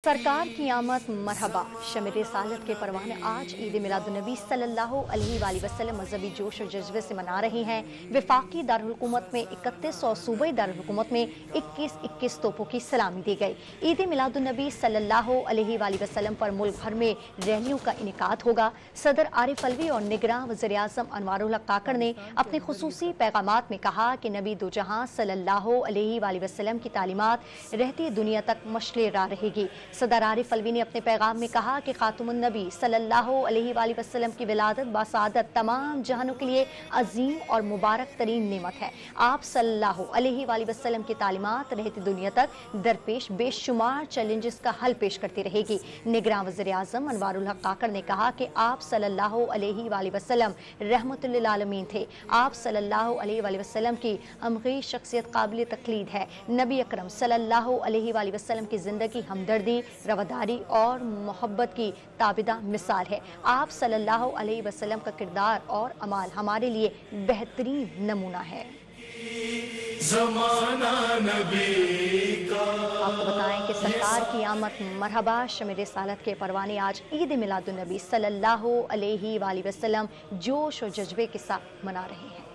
सरकार की आमद मरहबा शमे रिसालत के परवाने आज ईद मिलादुन्नबी सल्लल्लाहु अलैहि वसल्लम मजहबी जोश और जज्बे से मना रहे हैं। वफाकी दारुल हुकूमत में 31 और सूबाई दारुल हुकूमत में 21-21 तोपों की सलामी दी गई। ईद मिलादुन्नबी सल्लल्लाहु अलैहि वसल्लम पर मुल्क भर में रैलियों का इनेकाद होगा। सदर आरिफ अलवी और निगरां वज़ीर आज़म अनवारुल हक काकड़ ने अपने खुसूसी पैगामात में कहा कि नबी दो जहां सल्लल्लाहु अलैहि वसल्लम की तालीमात रहती दुनिया तक मशले राह रहेगी। सदर आरिफ अलवी ने अपने पैगाम में कहा कि खातमुन नबी सल्लल्लाहु अलैहि वसल्लम की विलादत बासादत तमाम जहानों के लिए अजीम और मुबारक तरीन नेमत है। आप सल्लल्लाहु अलैहि वसल्लम की तालीमात रहती दुनिया तक दरपेश बेशुमार चैलेंजेस का हल पेश करती रहेगी। निगरां वज़ीर आज़म अनवारुल हक काकड़ ने कहा कि आप सल्लल्लाहु अलैहि वसल्लम रहमतुल लिल आलमीन थे। आप सल्लल्लाहु अलैहि वसल्लम की अमगी शख्सियत काबिल तक़लीद है। नबी अकरम सल्लल्लाहु अलैहि वसल्लम की ज़िंदगी हमदर्दी, रवादारी और मोहब्बत की ताबिदा मिसाल है। आप सल्लल्लाहु अलैहि वसल्लम का किरदार और अमाल हमारे लिए बेहतरीन नमूना है। आपको बताएं कि सरकार की आमद मरहबा शमे रिसालत के परवाने आज ईद मिलादुन्नबी सल्लल्लाहु अलैहि वसल्लम जोश और जज्बे के साथ मना रहे हैं।